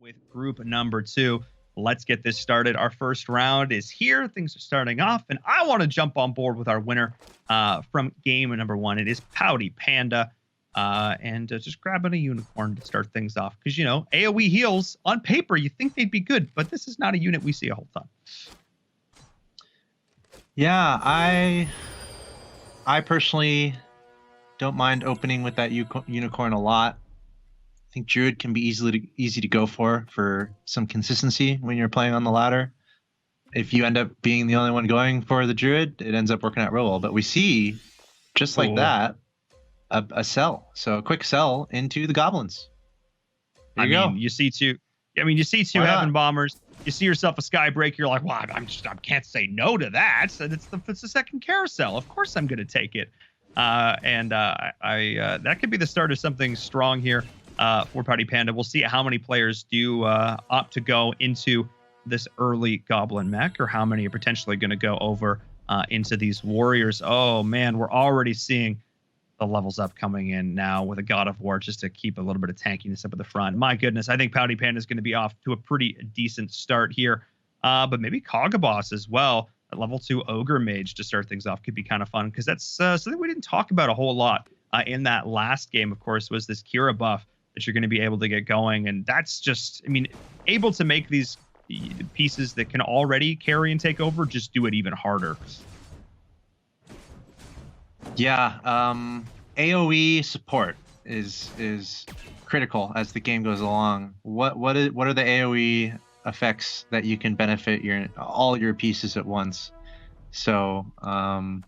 with group number 2. Let's get this started. Our first round is here. Things are starting off, and I want to jump on board with our winner from game number 1. It is Pouty Panda. And just grabbing a unicorn to start things off. Because, AoE heals, on paper, you think they'd be good, but this is not a unit we see a whole ton. Yeah, I personally don't mind opening with that unicorn a lot. I think Druid can be easy to go for some consistency when you're playing on the ladder. If you end up being the only one going for the Druid, it ends up working out real well. But we see, just like that, a sell. So a quick sell into the goblins. There you go. You see two Heaven Bombers. You see yourself a Skybreaker. You're like, well, I can't say no to that. So it's the second carousel. Of course I'm going to take it. That could be the start of something strong here for Pouty Panda. We'll see how many players do opt to go into this early Goblin mech, or how many are potentially going to go over into these Warriors. Oh man, we're already seeing the levels up coming in now with a God of War, just to keep a little bit of tankiness up at the front. My goodness, I think Pouty Panda is going to be off to a pretty decent start here. But maybe Kog'Maw as well at level 2 Ogre Mage to start things off could be kind of fun, because that's something we didn't talk about a whole lot in that last game, of course, was this Kira buff that you're going to be able to get going. And that's just, able to make these pieces that can already carry and take over, just do it even harder. Yeah, AoE support is critical as the game goes along. What are the AoE effects that you can benefit all your pieces at once? So, and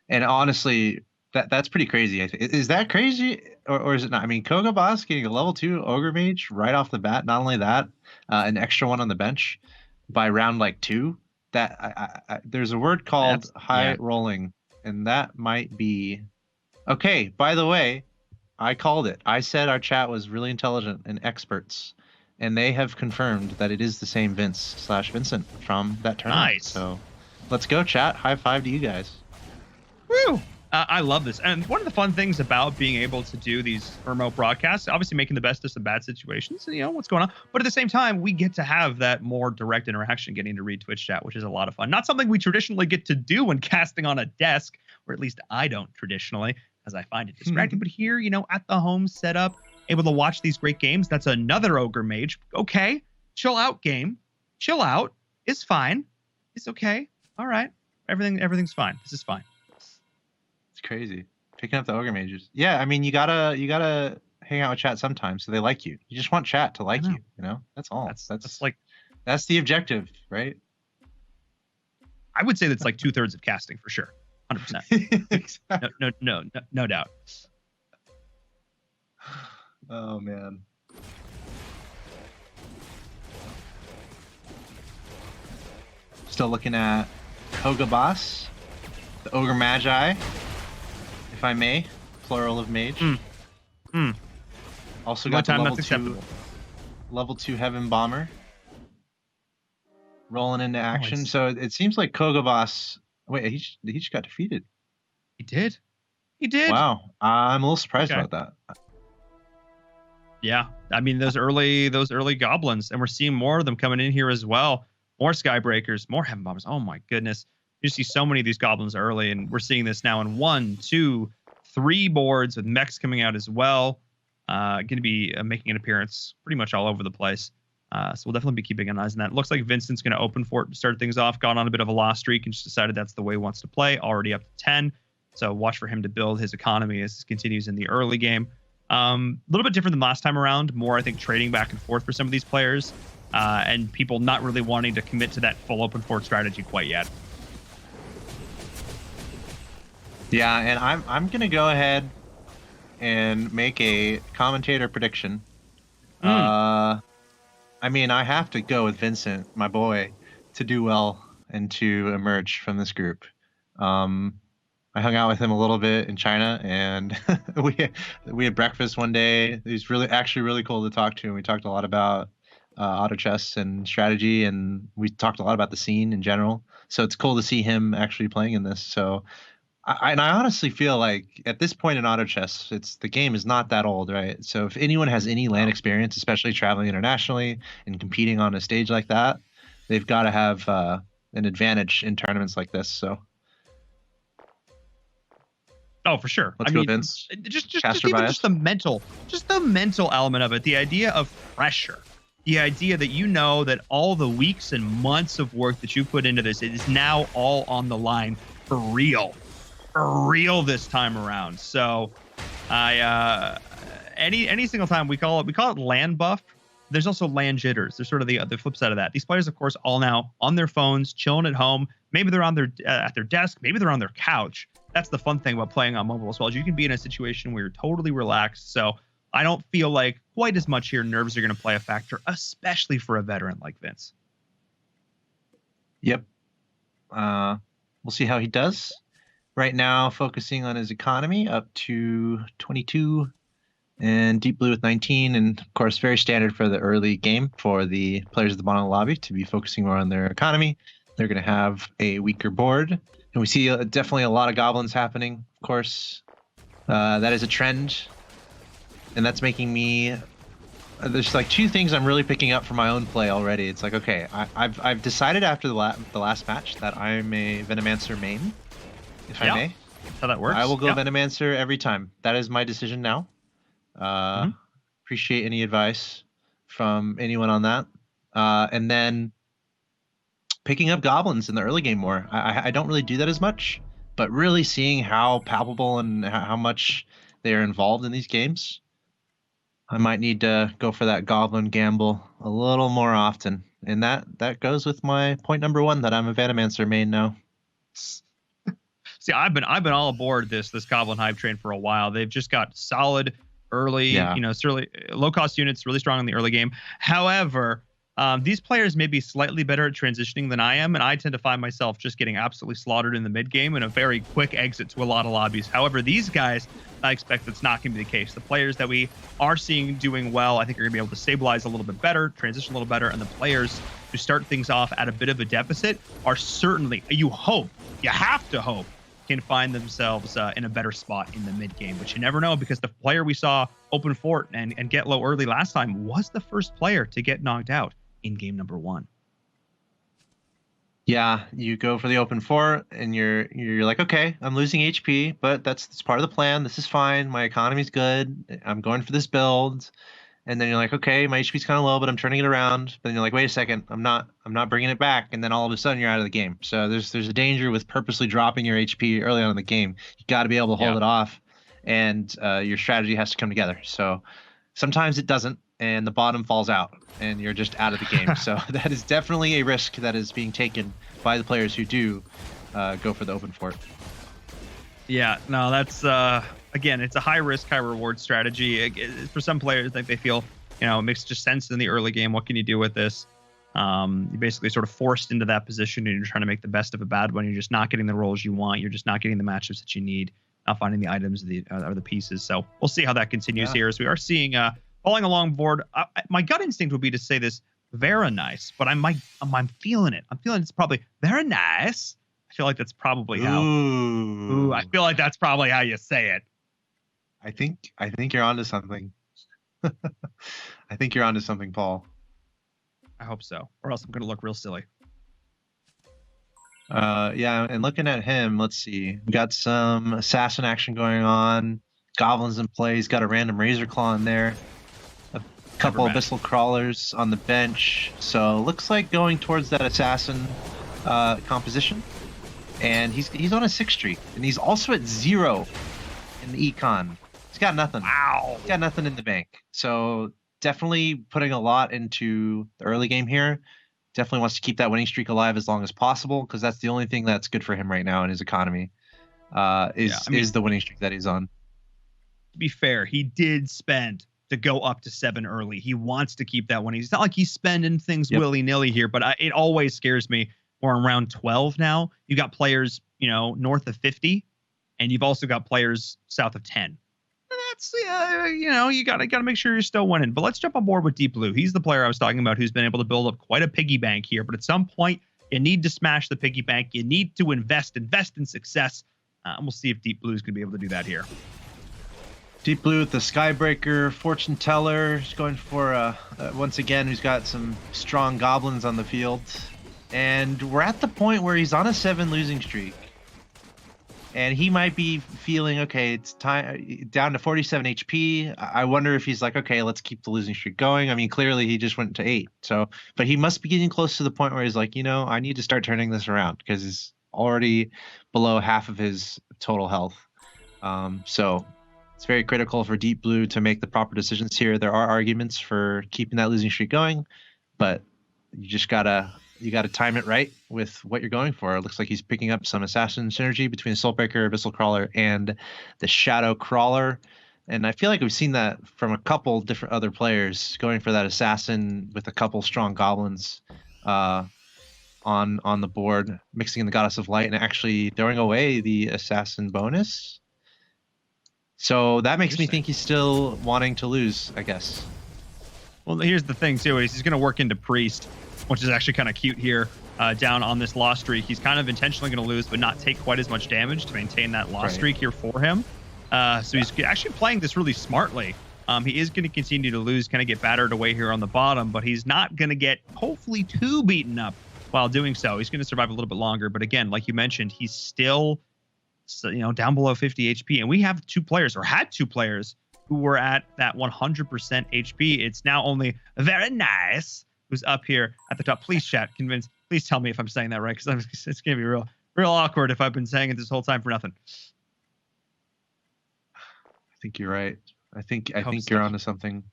honestly, that's pretty crazy. Is that crazy, or is it not? Kog'Maw getting a level 2 Ogre Mage right off the bat. Not only that, an extra one on the bench by round 2. That there's a word called high rolling. And that might be okay. By the way, I called it. I said our chat was really intelligent and experts, and they have confirmed that it is the same Vince/Vincent from that tournament. Nice. So let's go, chat. High five to you guys. Woo! I love this. And one of the fun things about being able to do these remote broadcasts, obviously making the best of some bad situations, what's going on. But at the same time, we get to have that more direct interaction, getting to read Twitch chat, which is a lot of fun. Not something we traditionally get to do when casting on a desk, or at least I don't traditionally, as I find it distracting. But here, at the home setup, able to watch these great games. That's another Ogre Mage. Okay, chill out, game. Chill out. It's fine. It's okay. All right. Everything's fine. This is fine. Crazy picking up the Ogre Mages. Yeah, you gotta hang out with chat sometimes so they like you. You just want chat to like you. That's all. That's the objective, right? I would say that's like 2/3 of casting for sure. 100%. Exactly. No doubt. Oh man. Still looking at Kog'Maw, the Ogre Magi, if I may, plural of mage. Also got the level 2 Heaven Bomber rolling into action. Nice. So it seems like Kog'Maw. Wait, he just got defeated. He did. Wow, I'm a little surprised about that. Yeah, those early goblins, and we're seeing more of them coming in here as well. More Skybreakers, more Heaven Bombers. Oh my goodness. You see so many of these goblins early, and we're seeing this now in 1, 2, 3 boards with mechs coming out as well. Going to be making an appearance pretty much all over the place. So we'll definitely be keeping an eye on that. Looks like Vincent's going to open for it to start things off. Gone on a bit of a loss streak and just decided that's the way he wants to play. Already up to 10. So watch for him to build his economy as he continues in the early game. A little bit different than last time around. More, I think, trading back and forth for some of these players. And people not really wanting to commit to that full open fort strategy quite yet. Yeah, and I'm gonna go ahead and make a commentator prediction. I have to go with Vincent, my boy, to do well and to emerge from this group. I hung out with him a little bit in China, and we had breakfast one day. He's really cool to talk to, and we talked a lot about auto chess and strategy, and we talked a lot about the scene in general. So it's cool to see him actually playing in this. So And I honestly feel like at this point in auto chess, the game is not that old, right? So if anyone has any LAN experience, especially traveling internationally and competing on a stage like that, they've got to have an advantage in tournaments like this. So Oh, for sure. let's go, Vince. Just Caster even bias. just the mental element of it, the idea of pressure, the idea that you know that all the weeks and months of work that you put into this is now all on the line for real this time around. So I any single time we call it land buff. There's also land jitters. There's sort of the flip side of that. These players, of course, all now on their phones, chilling at home. Maybe they're on their at their desk. Maybe they're on their couch. That's the fun thing about playing on mobile as well. Is you can be in a situation where you're totally relaxed. So I don't feel like quite as much here nerves are going to play a factor, especially for a veteran like Vince. Yep. We'll see how he does. Right now, focusing on his economy up to 22, and Deep Blue with 19, and of course, very standard for the early game for the players at the bottom of the lobby to be focusing more on their economy. They're going to have a weaker board, and we see definitely a lot of goblins happening. Of course, that is a trend, and that's making me. There's like two things I'm really picking up from my own play already. It's like, okay, I've decided after the last match that I'm a Venomancer main, if I may. That's how that works. I will go Venomancer every time. That is my decision now. Appreciate any advice from anyone on that. And then picking up goblins in the early game more. I don't really do that as much, but really seeing how palpable and how much they are involved in these games, I might need to go for that goblin gamble a little more often. And that goes with my point number 1, that I'm a Venomancer main now. See, I've been all aboard this goblin hype train for a while. They've just got solid early, certainly low cost units, really strong in the early game. However, these players may be slightly better at transitioning than I am, and I tend to find myself just getting absolutely slaughtered in the mid game and a very quick exit to a lot of lobbies. However, these guys, I expect that's not going to be the case. The players that we are seeing doing well, I think are going to be able to stabilize a little bit better, transition a little better, and the players who start things off at a bit of a deficit are certainly, you have to hope, can find themselves in a better spot in the mid game, but you never know, because the player we saw open fort and get low early last time was the first player to get knocked out in game number 1. Yeah, you go for the open fort and you're like, okay, I'm losing HP, but that's part of the plan. This is fine. My economy's good. I'm going for this build. And then you're like, okay, my HP's kind of low, but I'm turning it around. But then you're like, wait a second, I'm not bringing it back. And then all of a sudden you're out of the game. So there's a danger with purposely dropping your HP early on in the game. You got to be able to hold it off, and your strategy has to come together. So sometimes it doesn't, and the bottom falls out, and you're just out of the game. So that is definitely a risk that is being taken by the players who do go for the open fort. Yeah, no, that's again, it's a high risk, high reward strategy. For some players, like they feel, it makes just sense in the early game. What can you do with this? You're basically sort of forced into that position, and you're trying to make the best of a bad one. You're just not getting the roles you want. You're just not getting the matchups that you need. Not finding the items or the pieces. So we'll see how that continues here, as we are seeing falling along board. My gut instinct would be to say this very nice, but I'm feeling it. I'm feeling it's probably very nice. I feel like that's probably how. Ooh, I feel like that's probably how you say it. I think you're onto something. I think you're onto something, Paul. I hope so, or else I'm gonna look real silly. Yeah, and looking at him, let's see. We got some assassin action going on. Goblins in play. He's got a random razor claw in there. A couple abyssal crawlers on the bench. So looks like going towards that assassin composition. And he's on a 6 streak, and he's also at 0 in the econ. He's got nothing. Wow. He's got nothing in the bank. So definitely putting a lot into the early game here. Definitely wants to keep that winning streak alive as long as possible, because that's the only thing that's good for him right now in his economy. Is the winning streak that he's on. To be fair, he did spend to go up to 7 early. He wants to keep that winning. It's not like he's spending things willy-nilly here, but it always scares me. We're around 12 now. You got players, north of 50, and you've also got players south of 10. That's you gotta make sure you're still winning. But let's jump on board with Deep Blue. He's the player I was talking about who's been able to build up quite a piggy bank here. But at some point, you need to smash the piggy bank. You need to invest in success. And we'll see if Deep Blue is going to be able to do that here. Deep Blue with the Skybreaker, Fortune Teller. He's going for, once again, he's got some strong goblins on the field. And we're at the point where he's on a 7 losing streak. And he might be feeling, okay, it's time down to 47 HP. I wonder if he's like, okay, let's keep the losing streak going. I mean, clearly he just went to 8. So, but he must be getting close to the point where he's like, I need to start turning this around because he's already below half of his total health. So it's very critical for Deep Blue to make the proper decisions here. There are arguments for keeping that losing streak going, but you just gotta time it right with what you're going for. It looks like he's picking up some assassin synergy between the Soulbreaker, Abyssal Crawler, and the Shadow Crawler. And I feel like we've seen that from a couple different other players going for that assassin with a couple strong goblins on the board, mixing in the Goddess of Light and actually throwing away the assassin bonus. So that makes me think he's still wanting to lose, I guess. Well, here's the thing too, is he's going to work into Priest, which is actually kind of cute here, down on this loss streak. He's kind of intentionally going to lose, but not take quite as much damage to maintain that loss streak here for him. So he's actually playing this really smartly. He is going to continue to lose, kind of get battered away here on the bottom, but he's not going to get, hopefully, too beaten up while doing so. He's going to survive a little bit longer. But again, like you mentioned, he's still, down below 50 HP. And we have 2 players, or had 2 players, who were at that 100% HP. It's now only Very Nice who's up here at the top. Please chat, please tell me if I'm saying that right, because it's gonna be real awkward if I've been saying it this whole time for nothing. I think you're right. I think you're onto something.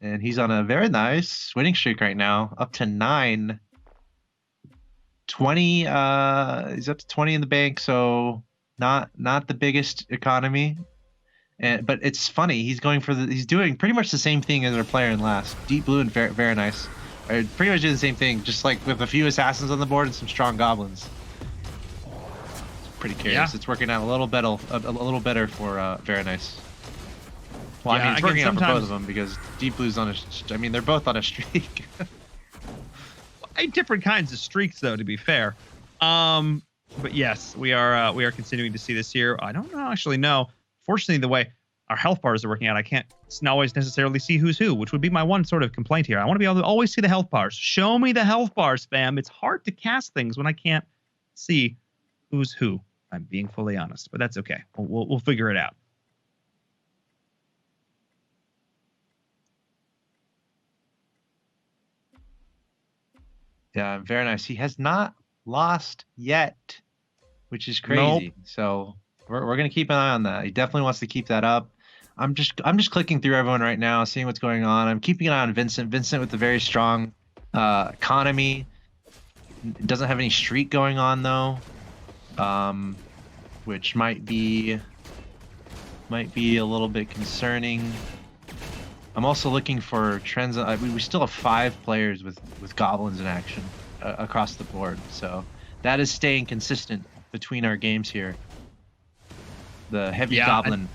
And he's on a very nice winning streak right now, up to 9. 20. He's up to 20 in the bank, so not the biggest economy. But it's funny. He's doing pretty much the same thing as our player in last. Deep Blue and very nice. Pretty much do the same thing, just like with a few assassins on the board and some strong goblins. It's pretty curious. Yeah. It's working out a little better for Very Nice. Well, I mean, it's working out for both of them because Deep Blue's on they're both on a streak. Different kinds of streaks, though, to be fair. But yes, we are continuing to see this here. I don't actually know. Fortunately, the way our health bars are working out, I can't always necessarily see who's who, which would be my one sort of complaint here. I want to be able to always see the health bars. Show me the health bars, fam. It's hard to cast things when I can't see who's who. I'm being fully honest, but that's okay. We'll figure it out. Yeah, Very Nice. He has not lost yet, which is crazy. Nope. So we're gonna keep an eye on that. He definitely wants to keep that up. I'm just clicking through everyone right now, seeing what's going on. I'm keeping an eye on Vincent. Vincent with a very strong economy. Doesn't have any streak going on though, which might be a little bit concerning. I'm also looking for trends. We still have 5 players with goblins in action across the board, so that is staying consistent between our games here. The heavy goblin.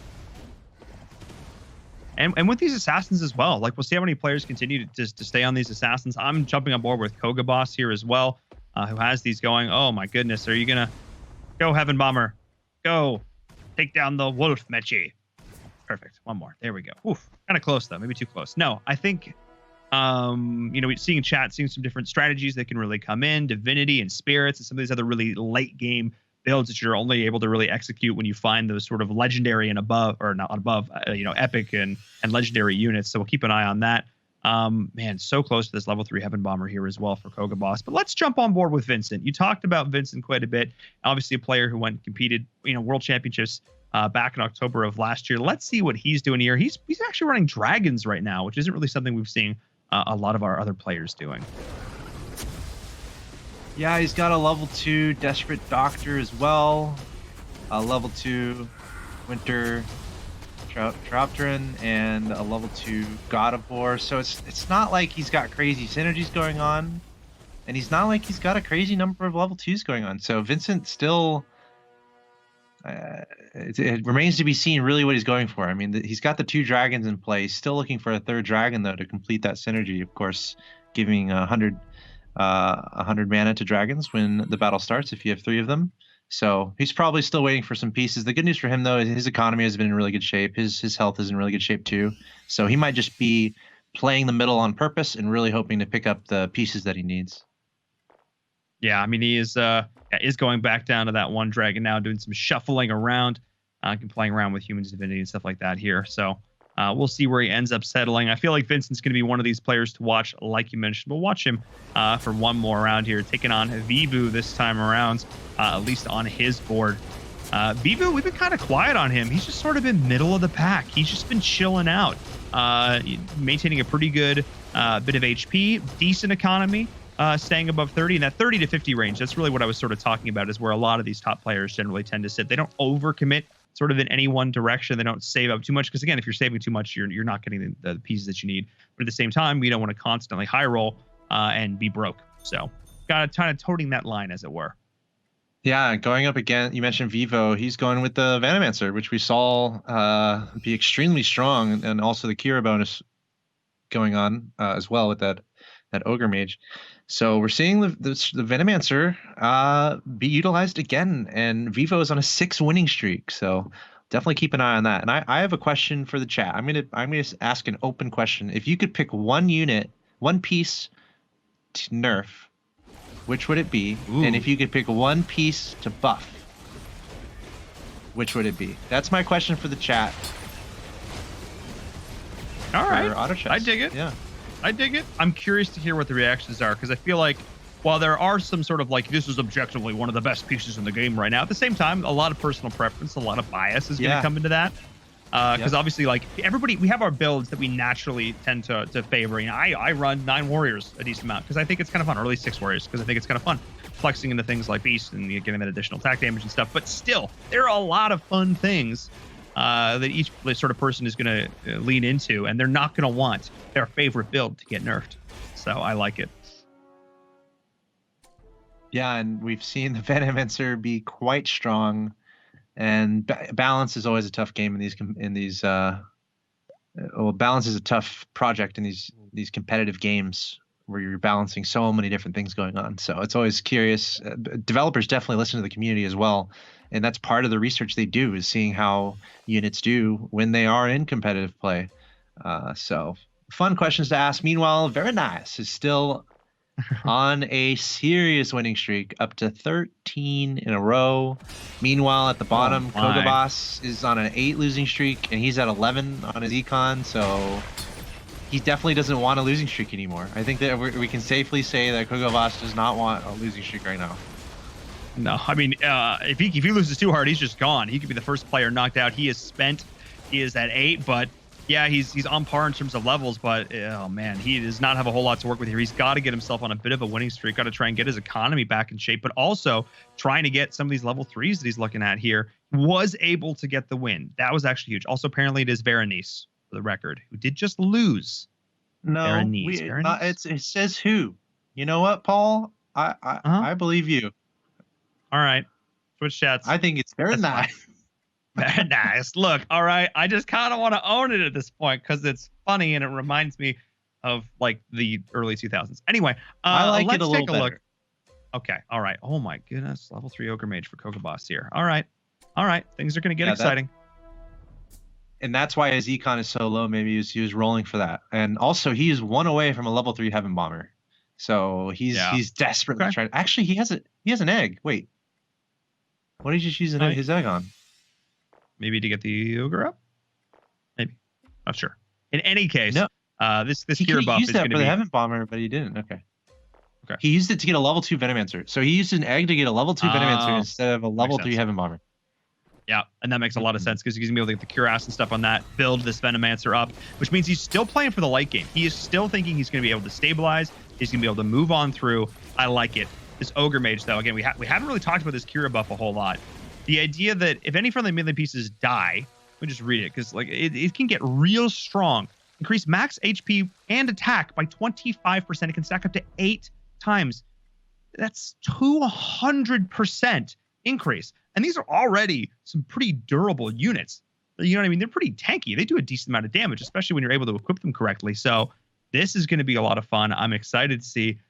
And with these assassins as well, like we'll see how many players continue to stay on these assassins. I'm jumping on board with Koga Boss here as well, who has these going. Oh my goodness, are you gonna go Heaven Bomber? Go take down the Wolf Mechi. Perfect. One more. There we go. Oof. Kind of close though. Maybe too close. No, I think we're seeing some different strategies that can really come in, Divinity and Spirits and some of these other really late game builds that you're only able to really execute when you find those sort of legendary and above, or not above, epic and legendary units. So we'll keep an eye on that. Man, so close to this level 3 Heaven Bomber here as well for Koga Boss. But let's jump on board with Vincent. You talked about Vincent quite a bit. Obviously a player who went and competed, World Championships back in October of last year. Let's see what he's doing here. He's actually running Dragons right now, which isn't really something we've seen a lot of our other players doing. Yeah, he's got a level 2 Desperate Doctor as well. A level 2 Winter Chiropteran and a level 2 God of War. So it's not like he's got crazy synergies going on. And he's not like he's got a crazy number of level 2s going on. So Vincent still... it remains to be seen really what he's going for. I mean, he's got the 2 dragons in play. He's still looking for a 3rd dragon, though, to complete that synergy. Of course, giving 100 mana to dragons when the battle starts if you have 3 of them. So he's probably still waiting for some pieces. The good news for him, though, is his economy has been in really good shape. His health is in really good shape, too. So he might just be playing the middle on purpose and really hoping to pick up the pieces that he needs. Yeah, I mean, he is going back down to that one dragon now, doing some shuffling around, playing around with Humans Divinity and stuff like that here. So we'll see where he ends up settling. I feel like Vincent's going to be one of these players to watch, like you mentioned. We'll watch him for one more round here, taking on Vivu this time around, at least on his board. Vivu, we've been kind of quiet on him. He's just sort of been middle of the pack. He's just been chilling out, maintaining a pretty good bit of HP, decent economy. Staying above 30 in that 30 to 50 range. That's really what I was sort of talking about, is where a lot of these top players generally tend to sit. They don't overcommit sort of in any one direction. They don't save up too much, because again, if you're saving too much, you're not getting the pieces that you need. But at the same time, we don't want to constantly high roll and be broke. So got to kind of toting that line, as it were. Yeah, going up again, you mentioned Vivo. He's going with the Venomancer, which we saw be extremely strong, and also the Kira bonus going on as well with that Ogre Mage. So we're seeing the Venomancer be utilized again, and Vivo is on a 6 winning streak. So definitely keep an eye on that. And I have a question for the chat. I'm gonna ask an open question. If you could pick one piece to nerf, which would it be? Ooh. And if you could pick one piece to buff, which would it be? That's my question for the chat. All right, Auto Chess. I dig it. Yeah. I dig it. I'm curious to hear what the reactions are, because I feel like while there are some sort of like, this is objectively one of the best pieces in the game right now, at the same time, a lot of personal preference, a lot of bias is going to come into that. Because obviously, like, everybody, we have our builds that we naturally tend to favor. You know, I run 9 warriors a decent amount because I think it's kind of fun, or at least 6 warriors because I think it's kind of fun, flexing into things like beast and getting that additional attack damage and stuff. But still, there are a lot of fun things that each sort of person is going to lean into, and they're not going to want their favorite build to get nerfed. So I like it. Yeah, and we've seen the Venomancer be quite strong, and balance is always a tough game in these. Balance is a tough project in these competitive games where you're balancing so many different things going on. So it's always curious. Developers definitely listen to the community as well. And that's part of the research they do, is seeing how units do when they are in competitive play. So fun questions to ask. Meanwhile, Very Nice is still on a serious winning streak, up to 13 in a row. Meanwhile, at the bottom, Kogabas is on an 8 losing streak, and he's at 11 on his econ. So he definitely doesn't want a losing streak anymore. I think that we can safely say that Kogabas does not want a losing streak right now. No, I mean, if he loses too hard, he's just gone. He could be the first player knocked out. He is spent. He is at 8, but yeah, he's on par in terms of levels. But oh man, he does not have a whole lot to work with here. He's got to get himself on a bit of a winning streak. Got to try and get his economy back in shape, but also trying to get some of these level 3s that he's looking at here. Was able to get the win. That was actually huge. Also, apparently, it is Berenice, for the record, who did just lose. No, Berenice. It says who. You know what, Paul? I believe you. All right, switch chats. I think it's very nice. Very nice. Look, all right, I just kind of want to own it at this point because it's funny and it reminds me of like the early 2000s. Anyway, I like let's it a little take a better. look. Okay, all right. Oh my goodness, level 3 Ogre Mage for Kogabas here. All right, things are going to get exciting. And that's why his econ is so low. Maybe he was rolling for that. And also, he is 1 away from a level 3 Heaven Bomber. So he's desperately trying. Actually, he has an egg. Wait. What did he just use his egg on? Maybe to get the Ogre up? Maybe. Not sure. In any case, no. This hero buff is going to be... for the Heaven Bomber, but he didn't. Okay. He used it to get a level 2 Venomancer. So he used an egg to get a level 2 Venomancer instead of a level 3 Heaven Bomber. Yeah, and that makes a lot of sense because he's going to be able to get the Cuirass and stuff on that, build this Venomancer up, which means he's still playing for the late game. He is still thinking he's going to be able to stabilize. He's going to be able to move on through. I like it. This Ogre Mage, though, again, we haven't really talked about this Kira buff a whole lot. The idea that if any friendly melee pieces die, let me just read it, because like it can get real strong. Increase max HP and attack by 25%. It can stack up to 8 times. That's 200% increase. And these are already some pretty durable units. You know what I mean? They're pretty tanky. They do a decent amount of damage, especially when you're able to equip them correctly. So this is going to be a lot of fun. I'm excited to see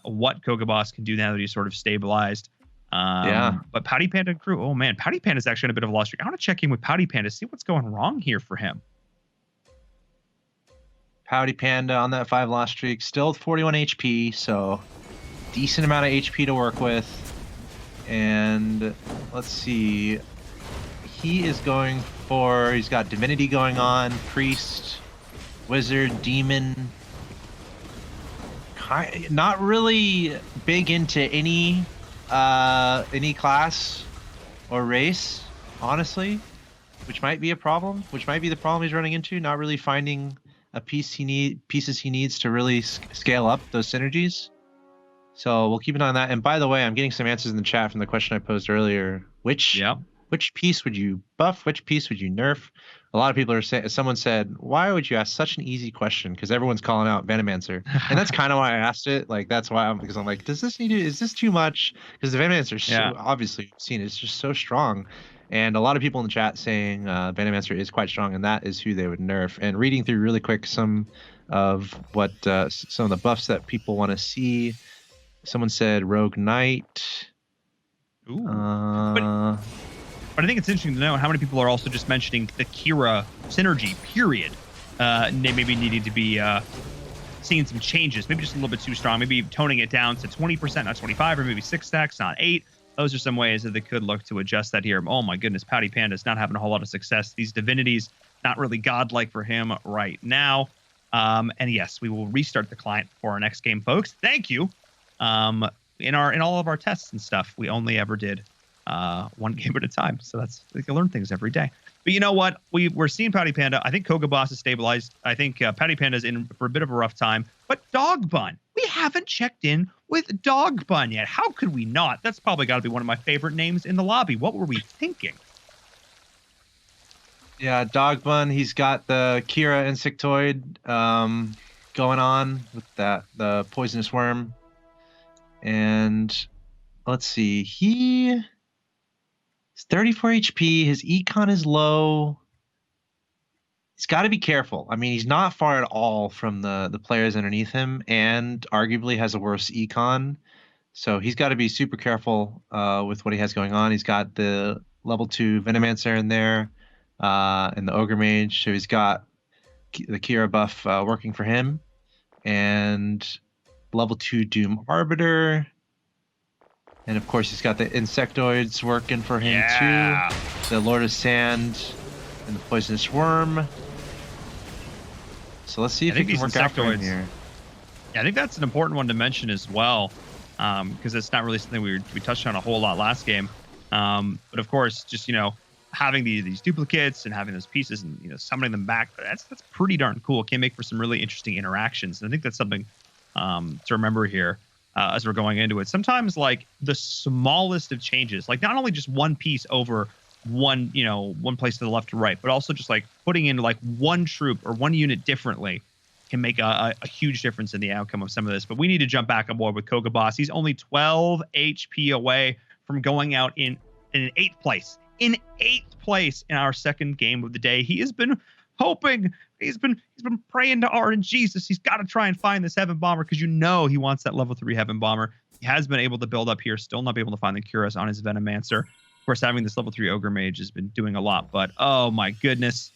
what Kogabas can do now that he's sort of stabilized. But Pouty Panda and crew, oh man, Pouty Panda's actually in a bit of a loss streak. I want to check in with Pouty Panda, see what's going wrong here for him. Pouty Panda on that 5 loss streak, still 41 HP, so decent amount of HP to work with. And let's see, he's got Divinity going on, Priest, Wizard, Demon. Not really big into any class or race, honestly, which might be a problem. Which might be the problem he's running into. Not really finding a pieces he needs to really scale up those synergies. So we'll keep an eye on that. And by the way, I'm getting some answers in the chat from the question I posed earlier. Which piece would you buff? Which piece would you nerf? A lot of people are saying. Someone said, "Why would you ask such an easy question?" Because everyone's calling out Venomancer, and that's kind of why I asked it. Like that's why because I'm like, does this need to? Is this too much? Because the Venomancer, so obviously, you've seen it's just so strong. And a lot of people in the chat saying Venomancer is quite strong, and that is who they would nerf. And reading through really quick some of what some of the buffs that people want to see. Someone said Rogue Knight. Ooh. But I think it's interesting to know how many people are also just mentioning the Kira synergy, period. Maybe needing to be seeing some changes, maybe just a little bit too strong, maybe toning it down to 20%, not 25, or maybe 6 stacks, not 8. Those are some ways that they could look to adjust that here. Oh my goodness, Pouty Panda's not having a whole lot of success. These divinities, not really godlike for him right now. And yes, we will restart the client for our next game, folks. Thank you. In all of our tests and stuff, we only ever did one game at a time. So that's, we can learn things every day. But you know what? We're seeing Pouty Panda. I think Koga Boss is stabilized. I think Pouty Panda's in for a bit of a rough time. But Dog Bun, we haven't checked in with Dog Bun yet. How could we not? That's probably got to be one of my favorite names in the lobby. What were we thinking? Yeah, Dog Bun. He's got the Kira Insectoid going on with the Poisonous Worm. And let's see, he's 34 HP. His econ is low. He's got to be careful. I mean, he's not far at all from the players underneath him, and arguably has a worse econ. So he's got to be super careful with what he has going on. He's got the level 2 Venomancer in there, and the Ogre Mage. So he's got the Kira buff working for him, and level 2 Doom Arbiter. And of course, he's got the Insectoids working for him too. The Lord of Sand and the Poisonous Worm. So let's see if he can work out for him here. Yeah, I think that's an important one to mention as well, because it's not really something we touched on a whole lot last game. But of course, just having these duplicates and having those pieces and summoning them back, that's pretty darn cool. It can make for some really interesting interactions. And I think that's something to remember here as we're going into it. Sometimes like the smallest of changes, like not only just one piece over one place to the left or right, but also just like putting in like one troop or one unit differently can make a huge difference in the outcome of some of this. But we need to jump back on board with Koga Boss. He's only 12 HP away from going out in 8th place. In 8th place in our second game of the day. He has been hoping, he's been praying to Art and Jesus. He's got to try and find this Heaven Bomber, because he wants that level 3 Heaven Bomber. He has been able to build up here, still not be able to find the Cuirass on his Venomancer. Of course, having this level 3 Ogre Mage has been doing a lot, but oh my goodness,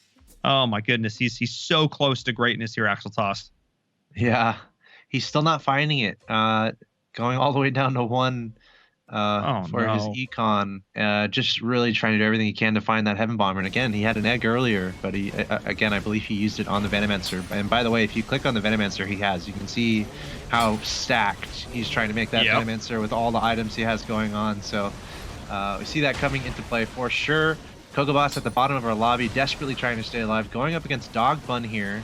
he's so close to greatness here, Axel Toss. Yeah, he's still not finding it. Going all the way down to 1 for his econ, just really trying to do everything he can to find that Heaven Bomber. And again, he had an egg earlier, but he I believe he used it on the Venomancer. And by the way, if you click on the Venomancer you can see how stacked he's trying to make that Venomancer with all the items he has going on. So we see that coming into play for sure. Koga Boss at the bottom of our lobby, desperately trying to stay alive, going up against Dog Bun here.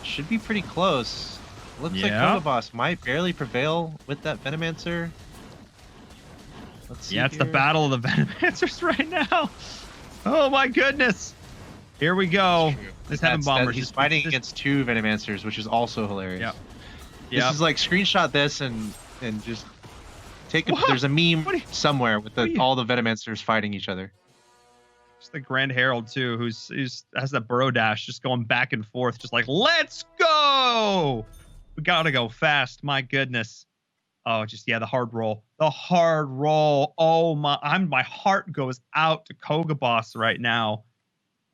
Should be pretty close. Looks like Koga Boss might barely prevail with that Venomancer. Let's see it's the battle of the Venomancers right now. Oh my goodness. Here we go. This Heaven Bomber. He's fighting against 2 Venomancers, which is also hilarious. This is like, screenshot this and just take it. There's a meme somewhere with all the Venomancers fighting each other. Just the Grand Herald too, who's has that burrow dash, just going back and forth, just like, let's go. We gotta go fast. My goodness. Oh, just yeah, the hard roll. The hard roll. Oh my heart goes out to Koga Boss right now.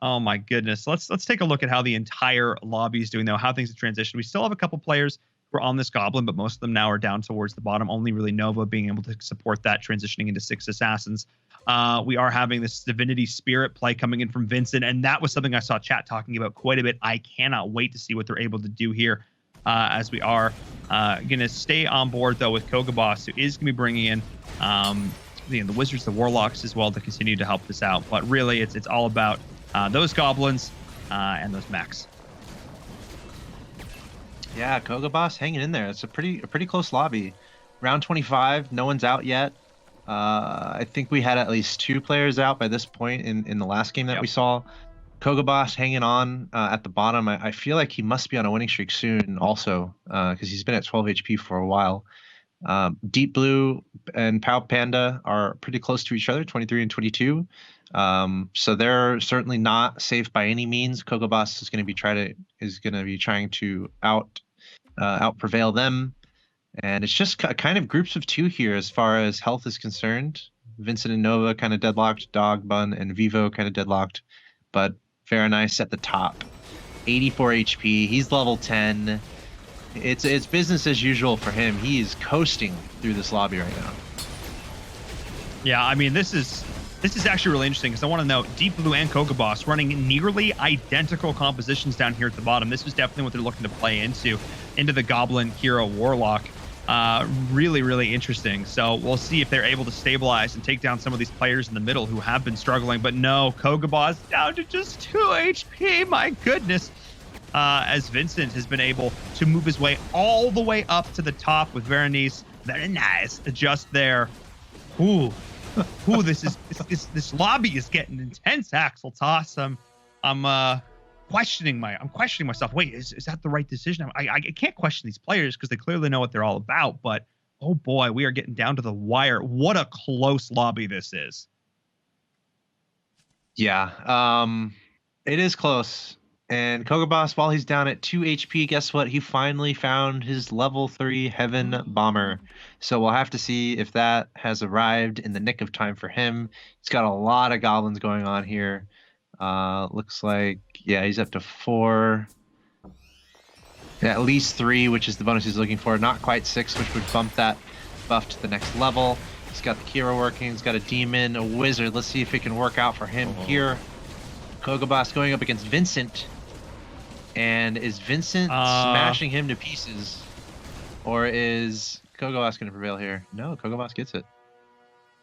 Oh my goodness. Let's take a look at how the entire lobby is doing though, how things have transitioned. We still have a couple players who are on this goblin, but most of them now are down towards the bottom. Only really Nova being able to support that, transitioning into 6 assassins. We are having this Divinity Spirit play coming in from Vincent, and that was something I saw chat talking about quite a bit. I cannot wait to see what they're able to do here, as we are going to stay on board though with Koga Boss, who is going to be bringing in the Wizards, the Warlocks as well to continue to help this out. But really, it's all about those goblins and those mechs. Yeah, Koga Boss hanging in there. It's a pretty close lobby. Round 25, no one's out yet. I think we had at least 2 players out by this point in the last game that we saw. Koga Boss hanging on at the bottom. I feel like he must be on a winning streak soon also, because he's been at 12 HP for a while. Deep Blue and Pow Panda are pretty close to each other, 23 and 22. So they're certainly not safe by any means. Koga Boss is going to be trying to out prevail them, and it's just kind of groups of 2 here as far as health is concerned. Vincent and Nova kind of deadlocked, Dog, Bun, and Vivo kind of deadlocked, but very nice at the top. 84 HP. He's level 10. It's business as usual for him. He is coasting through this lobby right now. Yeah, I mean, this is actually really interesting because I want to note Deep Blue and Koga Boss running nearly identical compositions down here at the bottom. This is definitely what they're looking to play into the Goblin Hero Warlock. Really, really interesting. So we'll see if they're able to stabilize and take down some of these players in the middle who have been struggling. But no, Koga Boss down to just 2 HP. My goodness. As Vincent has been able to move his way all the way up to the top with Veronice. Very nice. Just there. Ooh. Ooh, this lobby is getting intense, Axel Toss. I'm questioning myself. Wait, is that the right decision? I can't question these players because they clearly know what they're all about, but oh boy, we are getting down to the wire. What a close lobby this is. Yeah, it is close. And Koga Boss, while he's down at 2 HP, guess what? He finally found his level 3 Heaven Bomber. So we'll have to see if that has arrived in the nick of time for him. He's got a lot of goblins going on here. Looks like, yeah, he's up to 4. Yeah, at least 3, which is the bonus he's looking for. Not quite 6, which would bump that buff to the next level. He's got the Kira working. He's got a Demon, a Wizard. Let's see if it can work out for him here. Koga Boss going up against Vincent. And is Vincent smashing him to pieces? Or is Koga Boss going to prevail here? No, Koga Boss gets it.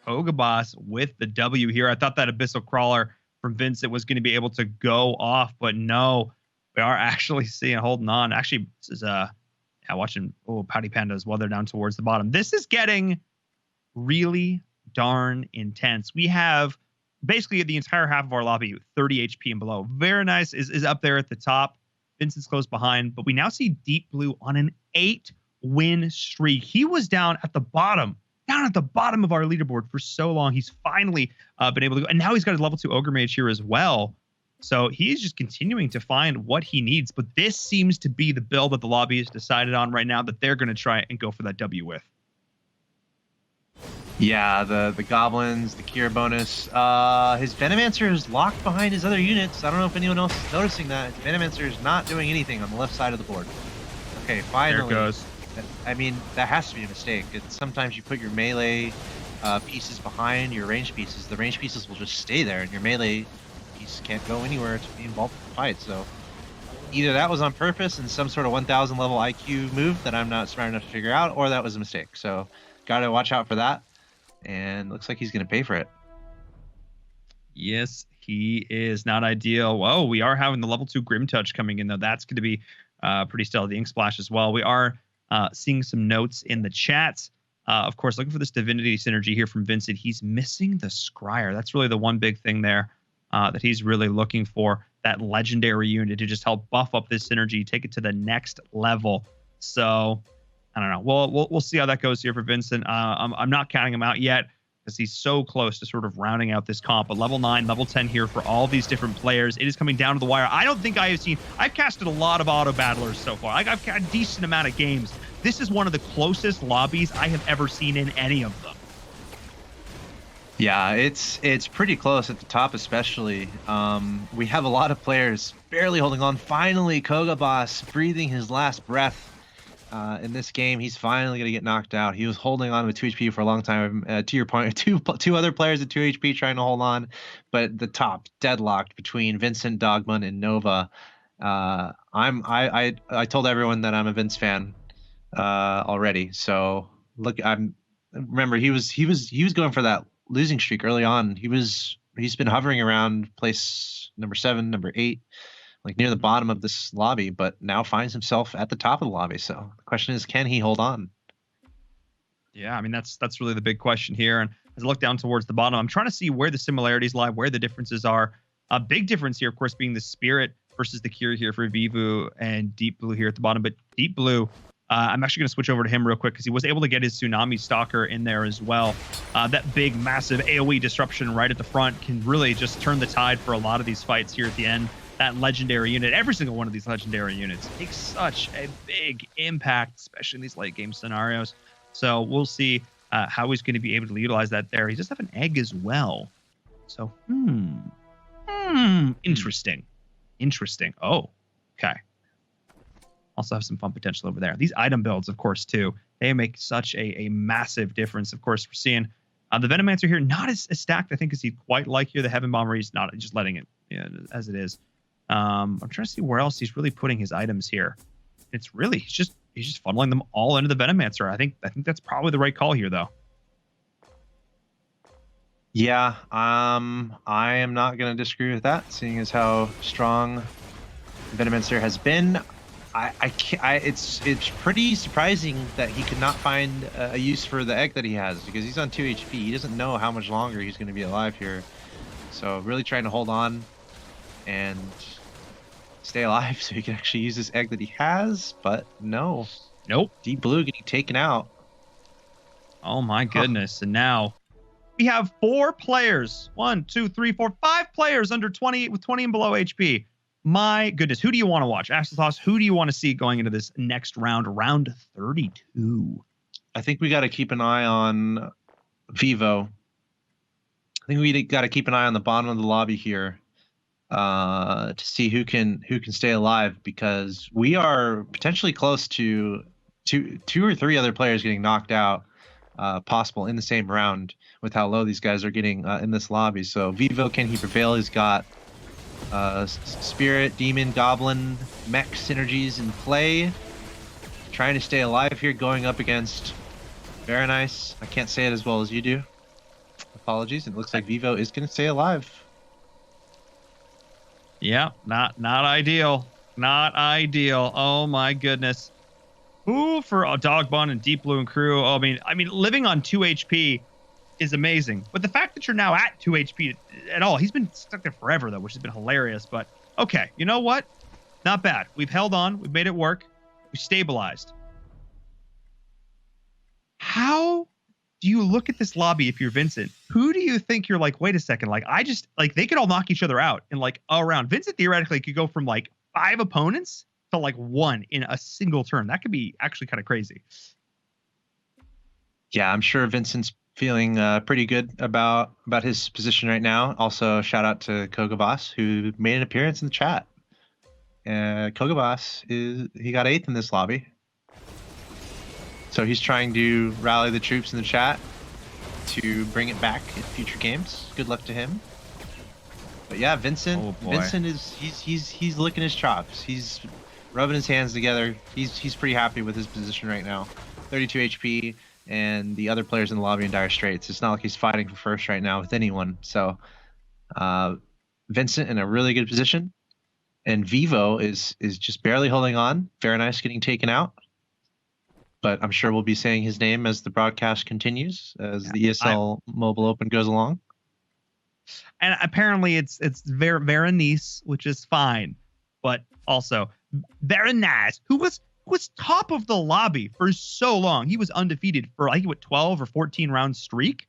Koga Boss with the W here. I thought that Abyssal Crawler from Vincent was going to be able to go off, but no. We are actually seeing, holding on. Actually, this is watching Pouty Panda as well. They're down towards the bottom. This is getting really darn intense. We have basically the entire half of our lobby, 30 HP and below. Very nice is up there at the top. Vincent's close behind, but we now see Deep Blue on an 8-win streak. He was down at the bottom of our leaderboard for so long. He's finally been able to go, and now he's got his level 2 Ogre Mage here as well. So he's just continuing to find what he needs. But this seems to be the build that the lobby has decided on right now that they're going to try and go for that W with. Yeah, the goblins, the Kira bonus. His Venomancer is locked behind his other units. I don't know if anyone else is noticing that. His Venomancer is not doing anything on the left side of the board. Okay, finally. There it goes. I mean, that has to be a mistake. Sometimes you put your melee pieces behind your range pieces. The range pieces will just stay there, and your melee piece can't go anywhere to be involved in the fight. So either that was on purpose and some sort of 1,000 level IQ move that I'm not smart enough to figure out, or that was a mistake. So gotta watch out for that. And looks like he's going to pay for it. Yes, he is. Not ideal. Whoa, we are having the level 2 Grim Touch coming in, though. That's going to be pretty stellar. The Ink Splash as well. We are seeing some notes in the chat. Of course, looking for this Divinity synergy here from Vincent. He's missing the Scryer. That's really the one big thing there that he's really looking for. That legendary unit to just help buff up this synergy, take it to the next level. So I don't know. We'll see how that goes here for Vincent. I'm not counting him out yet. because he's so close to sort of rounding out this comp. But level 9, level 10 here for all these different players. It is coming down to the wire. I don't think I have seen... I've casted a lot of auto battlers so far. I've got a decent amount of games. This is one of the closest lobbies I have ever seen in any of them. Yeah, it's pretty close at the top, especially. We have a lot of players barely holding on. Finally, Koga Boss breathing his last breath in this game. He's finally going to get knocked out. He was holding on with 2 HP for a long time. To your point, two other players at 2 HP trying to hold on, but the top deadlocked between Vincent, Dogman, and Nova. I told everyone that I'm a Vince fan already. So look, remember he was going for that losing streak early on. He's been hovering around place number 7, number 8, like near the bottom of this lobby, but now finds himself at the top of the lobby. So the question is, can he hold on? Yeah, I mean, that's really the big question here. And as I look down towards the bottom, I'm trying to see where the similarities lie, where the differences are. A big difference here, of course, being the Spirit versus the Cure here for Vivu and Deep Blue here at the bottom. But Deep Blue, I'm actually going to switch over to him real quick because he was able to get his Tsunami Stalker in there as well. That big, massive AoE disruption right at the front can really just turn the tide for a lot of these fights here at the end. That legendary unit, every single one of these legendary units takes such a big impact, especially in these late game scenarios. So we'll see how he's going to be able to utilize that there. He does have an egg as well. So, interesting. Interesting. Oh, okay. Also have some fun potential over there. These item builds, of course, too, they make such a massive difference. Of course, we're seeing the Venomancer here not as stacked, I think, as he'd quite like here. The Heaven Bomber, he's not just letting it as it is. I'm trying to see where else he's really putting his items here. It's really he's just funneling them all into the Venomancer. I think that's probably the right call here, though. Yeah, I am not going to disagree with that, seeing as how strong Venomancer has been. It's pretty surprising that he could not find a use for the egg that he has, because he's on 2 HP. He doesn't know how much longer he's going to be alive here. So really trying to hold on and stay alive so he can actually use this egg that he has, but no. Nope. Deep Blue getting taken out. Oh my goodness. And now we have 4 players. 1, 2, 3, 4, 5 players under 20 with 20 and below HP. My goodness, who do you want to watch? Axeltoss, who do you want to see going into this next round, round 32? I think we got to keep an eye on Vivo. I think we got to keep an eye on the bottom of the lobby here to see who can stay alive, because we are potentially close to two or three other players getting knocked out, possible in the same round with how low these guys are getting in this lobby. So Vivo, can he prevail? He's got Spirit, Demon, Goblin, Mech synergies in play. Trying to stay alive here, going up against Very Nice. I can't say it as well as you do. Apologies. It looks like Vivo is going to stay alive. Yeah, not ideal. Not ideal. Oh my goodness. Ooh, for a Dog Bun and Deep Blue and crew. Oh, I mean, living on 2 HP is amazing. But the fact that you're now at 2 HP at all, he's been stuck there forever, though, which has been hilarious. But okay, you know what? Not bad. We've held on. We've made it work. We stabilized. How do you look at this lobby if you're Vincent? Who do you think you're like, wait a second, like, they could all knock each other out in like a round. Vincent theoretically could go from like 5 opponents to like 1 in a single turn. That could be actually kind of crazy. Yeah, I'm sure Vincent's feeling pretty good about his position right now. Also, shout out to Kogabas, who made an appearance in the chat. Kogabas he got 8th in this lobby. So he's trying to rally the troops in the chat to bring it back in future games. Good luck to him. But yeah, Vincent is he's licking his chops. He's rubbing his hands together. He's pretty happy with his position right now. 32 HP, and the other players in the lobby in dire straits. It's not like he's fighting for first right now with anyone. So Vincent in a really good position, and Vivo is just barely holding on. Very Nice getting taken out. But I'm sure we'll be saying his name as the broadcast continues, as the ESL Mobile Open goes along. And apparently it's Very Nice, which is fine. But also, Very Nice, who was top of the lobby for so long. He was undefeated for, I think, 12 or 14 round streak.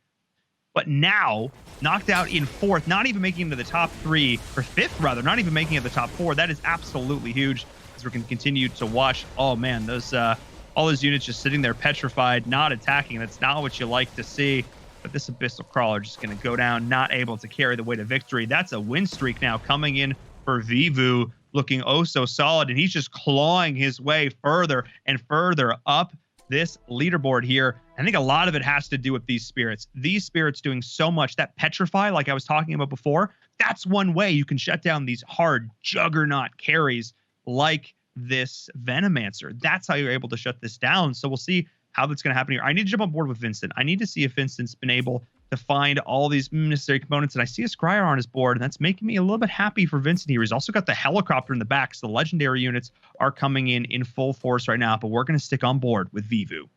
but now knocked out in 4th, not even making it to the top 3, or 5th rather, not even making it to the top 4. That is absolutely huge as we're going to continue to watch. Oh man, those all those units just sitting there petrified, not attacking. That's not what you like to see. But this Abyssal Crawler just going to go down, not able to carry the way to victory. That's a win streak now coming in for Vivu, looking oh so solid, and he's just clawing his way further and further up this leaderboard here. I think a lot of it has to do with these spirits. These spirits doing so much. That Petrify, like I was talking about before, that's one way you can shut down these hard juggernaut carries like this Venomancer. That's how you're able to shut this down. So we'll see how that's going to happen here. I need to jump on board with Vincent. I need to see if Vincent's been able to find all these necessary components. And I see a Scryer on his board, and that's making me a little bit happy for Vincent here. He's also got the helicopter in the back, so the legendary units are coming in full force right now, but we're going to stick on board with Vivu.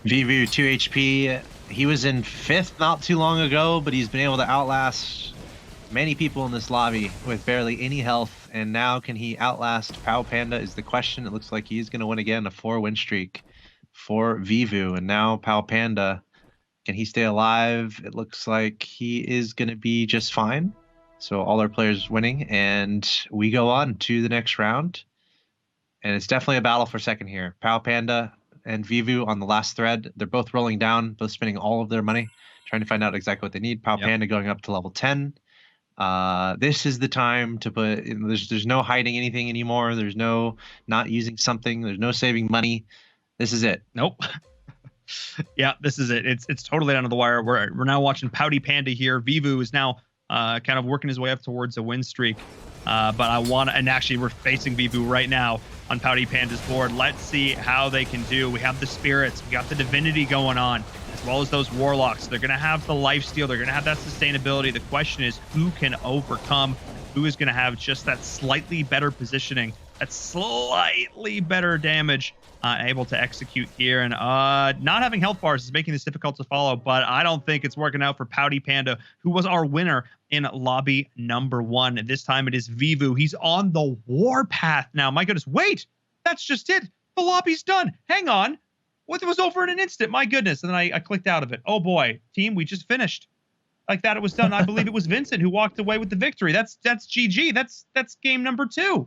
Vivu, 2 HP. He was in 5th not too long ago, but he's been able to outlast many people in this lobby with barely any health. And now can he outlast Pao Panda is the question. It looks like he's going to win again, a 4-win streak for Vivu. And now Pao Panda, can he stay alive? It looks like he is going to be just fine. So all our players winning, and we go on to the next round. And it's definitely a battle for second here. Pao Panda and Vivu on the last thread. They're both rolling down, both spending all of their money, trying to find out exactly what they need. Pao Panda going up to level 10. This is the time to put, there's no hiding anything anymore. There's no not using something. There's no saving money. This is it. Nope. Yeah, this is it. It's totally down to the wire. We're now watching Pouty Panda here. Vivu is now kind of working his way up towards a win streak. But I want to, and actually we're facing Vivu right now on Pouty Panda's board. Let's see how they can do. We have the spirits, we got the divinity going on, as well as those warlocks. They're going to have the lifesteal, they're going to have that sustainability. The question is who can overcome, who is going to have just that slightly better positioning, that slightly better damage, able to execute here. And not having health bars is making this difficult to follow, but I don't think it's working out for Pouty Panda, who was our winner in lobby number 1. And this time it is Vivu. He's on the warpath now. My goodness, wait, that's just it. The lobby's done. Hang on. What, it was over in an instant. My goodness. And then I clicked out of it. Oh boy, team, we just finished. Like that, it was done. I believe it was Vincent who walked away with the victory. That's GG. That's game number 2.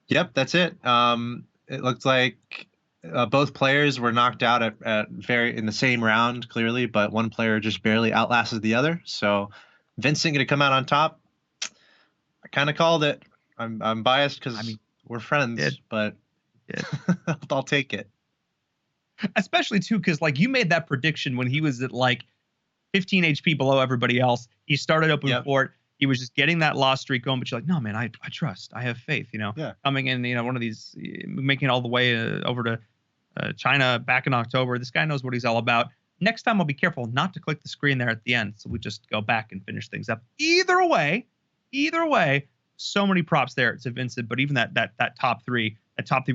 Yep, that's it. It looks like both players were knocked out at in the same round, clearly, but one player just barely outlasted the other. So Vincent going to come out on top. I kind of called it. I'm biased because we're friends, but I'll take it. Especially too, because like you made that prediction when he was at like 15 HP below everybody else. He started open fort. He was just getting that loss streak going, but you're like, no, man, I trust. I have faith, coming in, one of these, making it all the way over to China back in October. This guy knows what he's all about. Next time I'll be careful not to click the screen there at the end. So we just go back and finish things up. Either way, so many props there to Vincent, but even that top three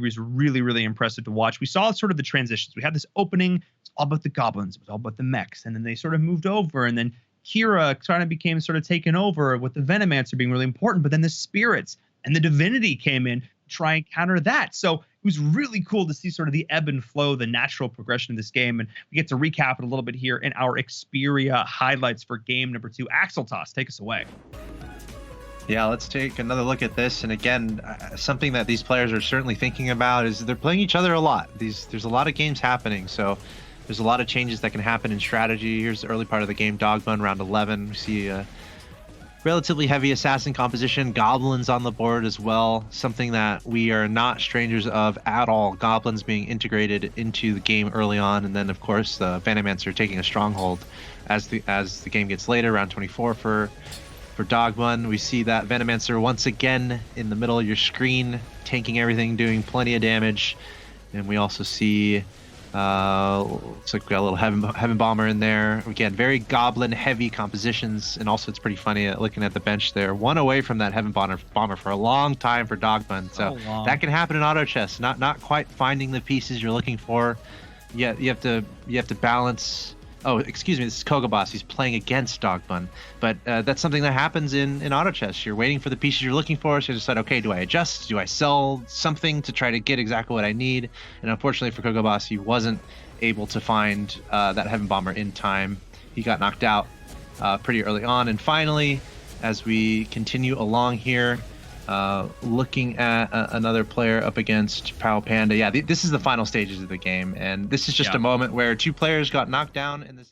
was really, really impressive to watch. We saw sort of the transitions. We had this opening, it's all about the goblins, it was all about the mechs, and then they sort of moved over, and then Kira kind of became sort of taken over with the Venomancer being really important, but then the spirits and the divinity came in to try and counter that. So it was really cool to see sort of the ebb and flow, the natural progression of this game. And we get to recap it a little bit here in our Xperia highlights for game number 2. Axel Toss, take us away. Yeah, let's take another look at this. And again, something that these players are certainly thinking about is they're playing each other a lot. There's a lot of games happening, so there's a lot of changes that can happen in strategy. Here's the early part of the game, Dogbun, round 11. We see a relatively heavy assassin composition, goblins on the board as well, something that we are not strangers of at all. Goblins being integrated into the game early on, and then of course the Venomancer taking a stronghold as the game gets later, round 24 for Dogbun. We see that Venomancer once again in the middle of your screen, tanking everything, doing plenty of damage. And we also see looks like we got a little heaven bomber in there. Again, very goblin heavy compositions, and also it's pretty funny looking at the bench there. One away from that heaven bomber for a long time for Dogbun. So that can happen in auto chess. Not quite finding the pieces you're looking for. Yeah, you have to balance Oh, excuse me, this is Kogobas. He's playing against Dogbun. But that's something that happens in auto chess. You're waiting for the pieces you're looking for, so you decide, okay, do I adjust? Do I sell something to try to get exactly what I need? And unfortunately for Kogobas, he wasn't able to find that Heaven Bomber in time. He got knocked out pretty early on. And finally, as we continue along here, looking at another player up against Pao Panda. Yeah, this is the final stages of the game, and this is just a moment where two players got knocked down in this